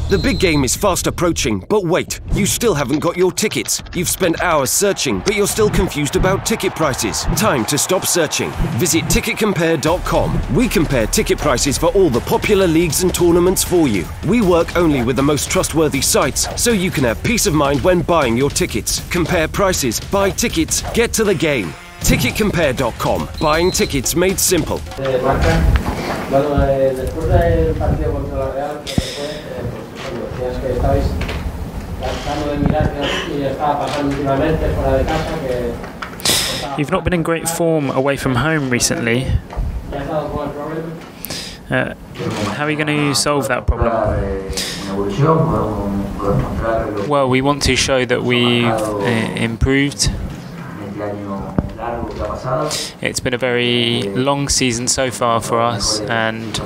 The big game is fast approaching, but wait, you still haven't got your tickets. You've spent hours searching, but you're still confused about ticket prices. Time to stop searching. Visit ticketcompare.com. We compare ticket prices for all the popular leagues and tournaments for you. We work only with the most trustworthy sites, so you can have peace of mind when buying your tickets. Compare prices, buy tickets, get to the game. Ticketcompare.com. Buying tickets made simple. You've not been in great form away from home recently. How are you going to solve that problem? Well, we want to show that we've improved. It's been a very long season so far for us, and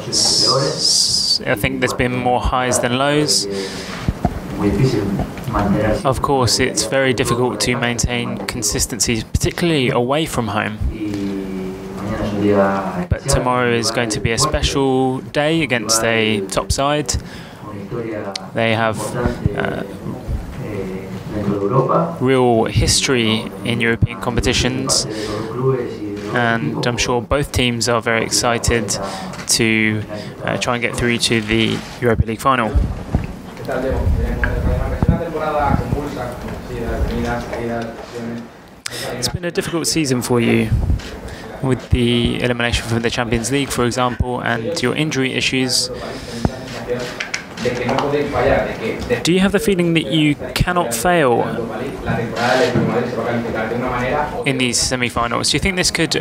I think there's been more highs than lows. Of course, it's very difficult to maintain consistency, particularly away from home. But tomorrow is going to be a special day against a top side. They have real history in European competitions, and I'm sure both teams are very excited to try and get through to the Europa League final. It's been a difficult season for you, with the elimination from the Champions League, for example, and your injury issues. Do you have the feeling that you cannot fail in these semi-finals? Do you think this could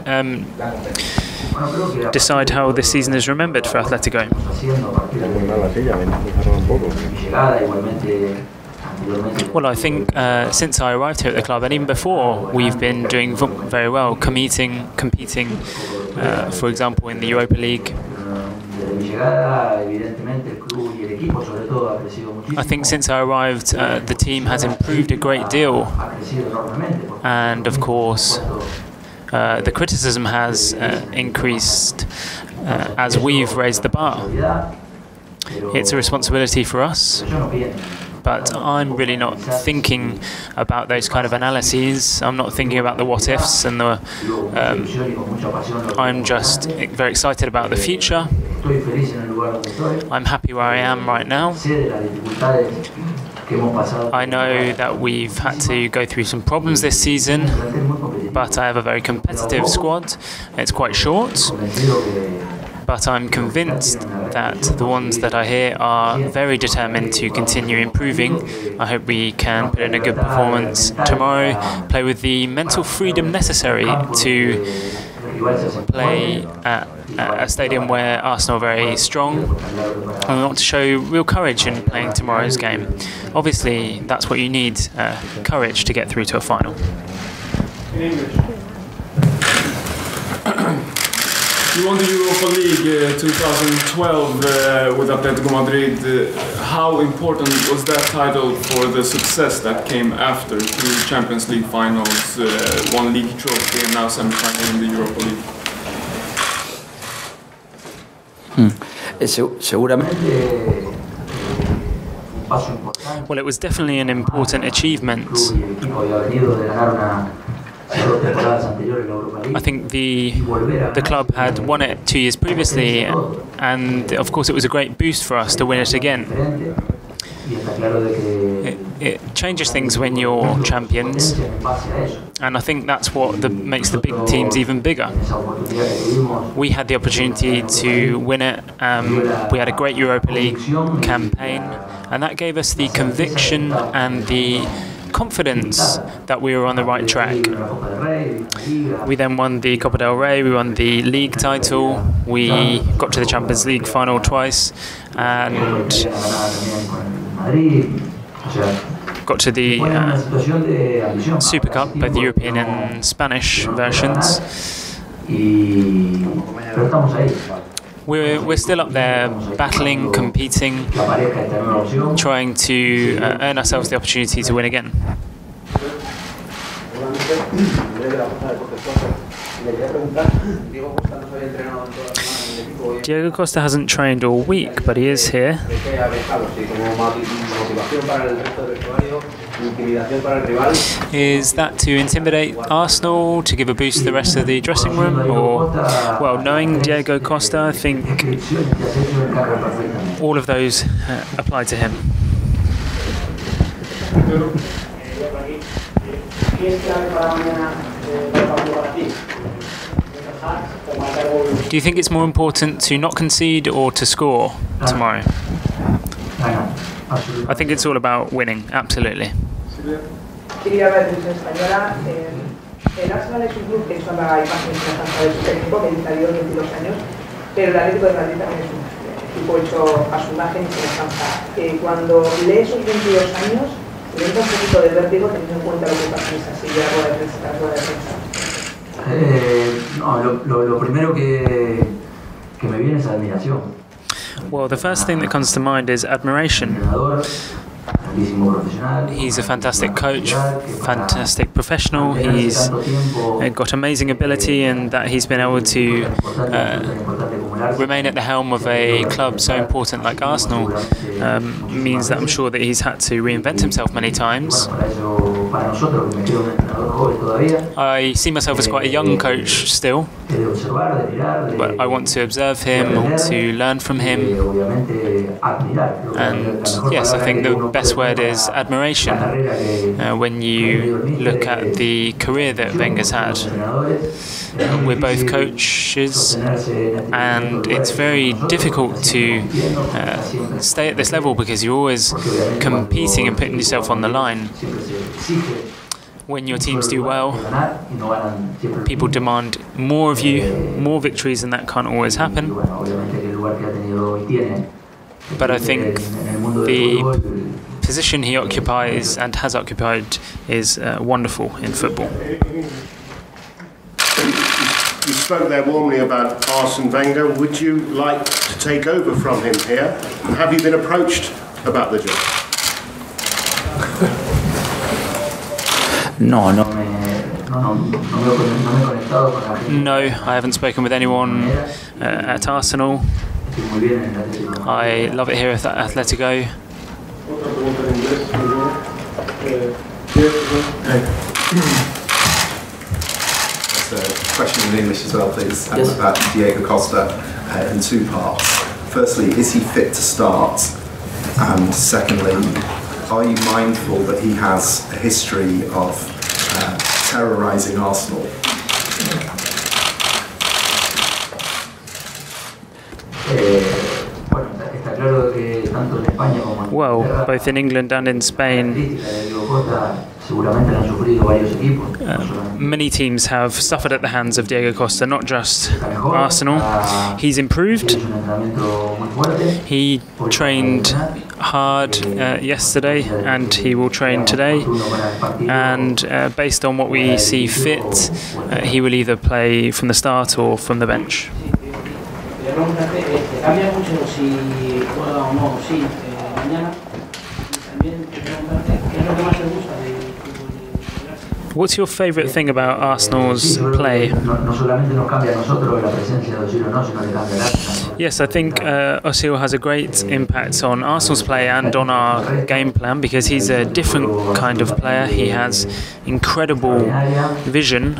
decide how this season is remembered for Atletico? Well, I think since I arrived here at the club, and even before, we've been doing very well, competing, for example, in the Europa League. I think since I arrived, the team has improved a great deal, and of course the criticism has increased as we've raised the bar. It's a responsibility for us, but I'm really not thinking about those kind of analyses. I'm not thinking about the what-ifs, and I'm just very excited about the future. I'm happy where I am right now. I know that we've had to go through some problems this season, but I have a very competitive squad. It's quite short, but I'm convinced that the ones that are here are very determined to continue improving. I hope we can put in a good performance tomorrow, play with the mental freedom necessary to play at a stadium where Arsenal are very strong, and we want to show real courage in playing tomorrow's game. Obviously, that's what you need, courage to get through to a final. You won the Europa League 2012 with Atletico Madrid. How important was that title for the success that came after? 2 Champions League finals, 1 league trophy, and now semi-final in the Europa League. Well, it was definitely an important achievement. I think the club had won it 2 years previously, and of course it was a great boost for us to win it again. It changes things when you're champions, and I think that's what makes the big teams even bigger. We had the opportunity to win it. We had a great Europa League campaign, and that gave us the conviction and the confidence that we were on the right track. We then won the Copa del Rey, we won the league title, we got to the Champions League final twice, and got to the Super Cup, both the European and Spanish versions. We're still up there, battling, competing, trying to earn ourselves the opportunity to win again. Diego Costa hasn't trained all week, but he is here. Is that to intimidate Arsenal, to give a boost to the rest of the dressing room, or, well, knowing Diego Costa, I think all of those apply to him. Do you think it's more important to not concede or to score tomorrow? I think it's all about winning, absolutely. El Arsenal es un club que hizo la imagen y semejanza de su técnico, que dice a Dios 22 años, pero el Atlético de Madrid también es un equipo hecho a su imagen y semejanza. Cuando lee esos 22 años, le entra un poquito de vértigo teniendo en cuenta lo que pasa en esa silla de rueda de prensa. No, lo primero que me viene es admiración. Well, the first thing that comes to mind is admiration. He's a fantastic coach, fantastic professional. He's got amazing ability, and that he's been able to remain at the helm of a club so important like Arsenal means that I'm sure that he's had to reinvent himself many times. I see myself as quite a young coach still, but I want to observe him, I want to learn from him, and yes, I think the best word is admiration when you look at the career that Wenger's had. We're both coaches, and it's very difficult to stay at this level because you're always competing and putting yourself on the line. When your teams do well, people demand more of you, more victories, and that can't always happen. But I think the position he occupies and has occupied is wonderful in football. You spoke there warmly about Arsene Wenger. Would you like to take over from him here? And have you been approached about the job? No, I haven't spoken with anyone at Arsenal. I love it here at Atletico. A question in English as well, please, about Diego Costa in two parts. Firstly, is he fit to start? And secondly, are you mindful that he has a history of terrorising Arsenal? Well, both in England and in Spain, many teams have suffered at the hands of Diego Costa, not just Arsenal. He's improved. He trained hard yesterday, and he will train today. And based on what we see fit, he will either play from the start or from the bench. What's your favourite thing about Arsenal's play? Yes, I think Özil has a great impact on Arsenal's play and on our game plan because he's a different kind of player. He has incredible vision.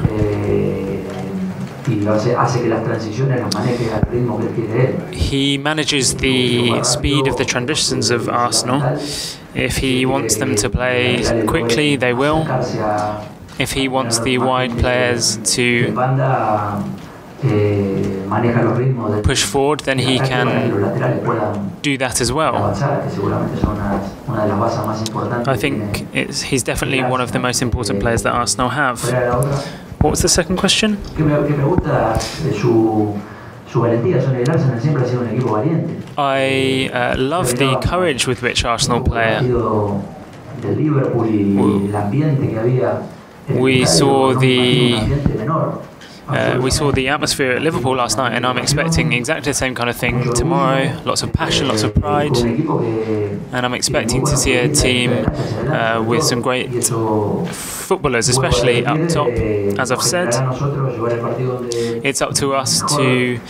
He manages the speed of the transitions of Arsenal. If he wants them to play quickly, they will. If he wants the wide players to push forward, then he can do that as well. I think he's definitely one of the most important players that Arsenal have. What was the second question? I love the courage with which Arsenal play. We saw the We saw the atmosphere at Liverpool last night, and I'm expecting exactly the same kind of thing tomorrow. Lots of passion, lots of pride, and I'm expecting to see a team with some great footballers, especially up top. As I've said, it's up to us to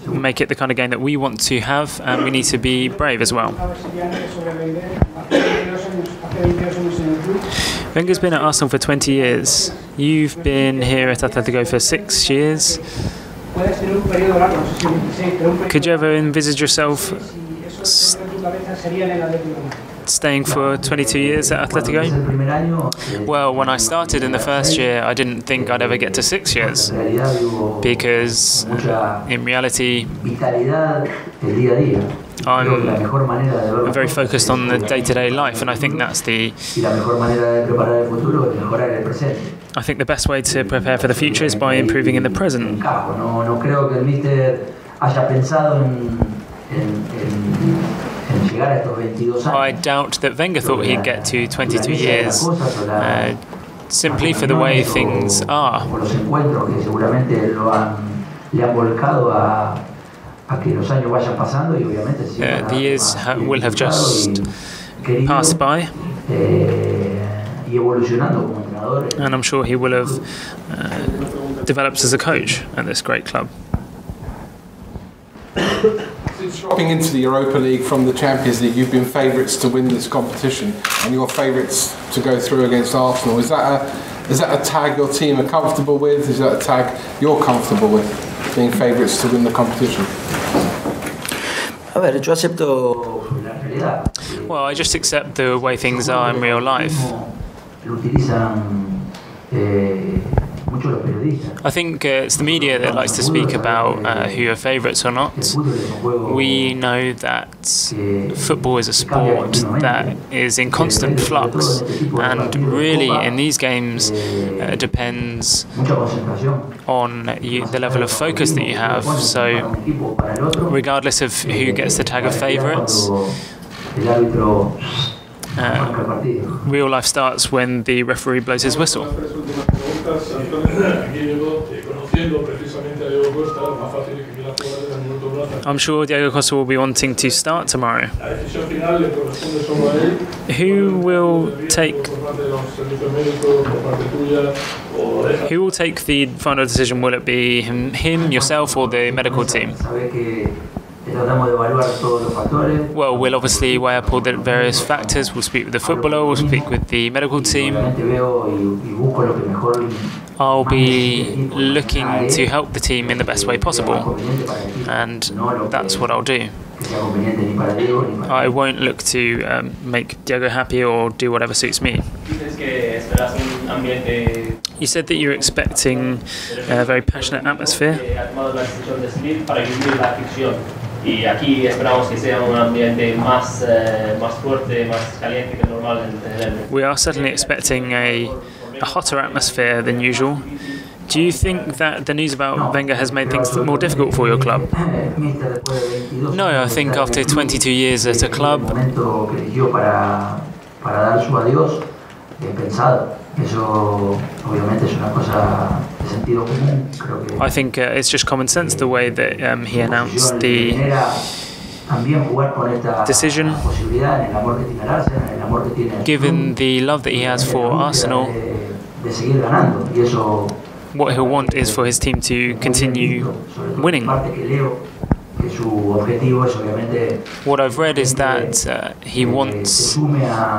make it the kind of game that we want to have, and we need to be brave as well. Wenger's been at Arsenal for 20 years. You've been here at Atletico for 6 years. Could you ever envisage yourself staying for 22 years at Atletico? Well, when I started in the first year, I didn't think I'd ever get to 6 years, because in reality, I'm very focused on the day-to-day life, and I think that's I think the best way to prepare for the future is by improving in the present. I doubt that Wenger thought he'd get to 22 years simply for the way things are. The years will have just passed by, and I'm sure he will have developed as a coach at this great club. Since dropping into the Europa League from the Champions League, you've been favourites to win this competition, and you're favourites to go through against Arsenal. Is that a tag your team are comfortable with? Is that a tag you're comfortable with, being favourites to win the competition? Well, I just accept the way things are in real life. I think it's the media that likes to speak about who are favourites or not. We know that football is a sport that is in constant flux, and really in these games it depends on the level of focus that you have. So regardless of who gets the tag of favourites, real life starts when the referee blows his whistle. I'm sure Diego Costa will be wanting to start tomorrow. Who will take the final decision? Will it be him, yourself, or the medical team? Well, we'll obviously weigh up all the various factors. We'll speak with the footballer, we'll speak with the medical team. I'll be looking to help the team in the best way possible, and that's what I'll do. I won't look to make Diego happy or do whatever suits me. You said that you're expecting a very passionate atmosphere. We are certainly expecting a hotter atmosphere than usual. Do you think that the news about Wenger has made things more difficult for your club? No, I think after 22 years at a club, I think it's just common sense the way that he announced the decision. Given the love that he has for Arsenal, what he'll want is for his team to continue winning. What I've read is that he wants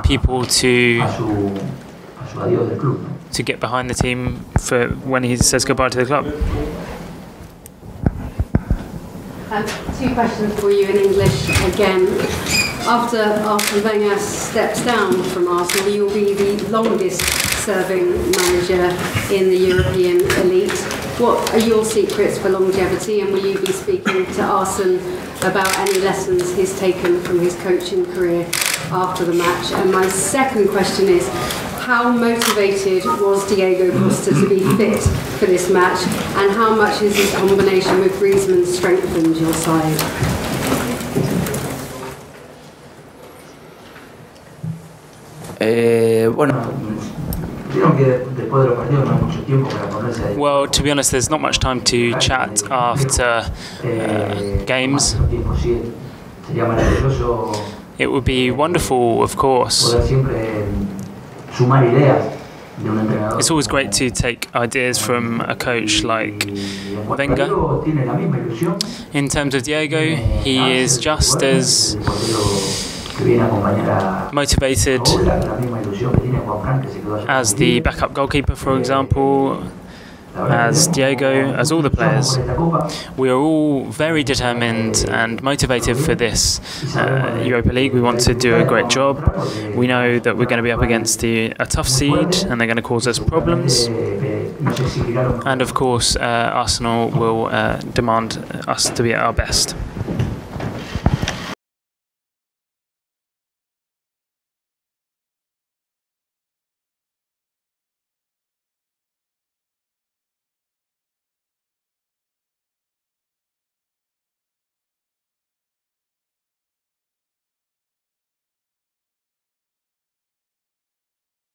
people to get behind the team for when he says goodbye to the club. 2 questions for you in English again. After Arsene Wenger steps down from Arsenal, you will be the longest serving manager in the European elite. What are your secrets for longevity, and will you be speaking to Arsene about any lessons he's taken from his coaching career after the match? And my second question is, how motivated was Diego Costa to be fit for this match, and how much has his combination with Griezmann strengthened your side? Bueno, vieron que Well, to be honest, there's not much time to chat after games. It would be wonderful, of course. It's always great to take ideas from a coach like Wenger. In terms of Diego, he is just as motivated as the backup goalkeeper, for example, as Diego, as all the players. We are all very determined and motivated for this Europa League. We want to do a great job. We know that we're going to be up against a tough seed and they're going to cause us problems. And of course, Arsenal will demand us to be at our best.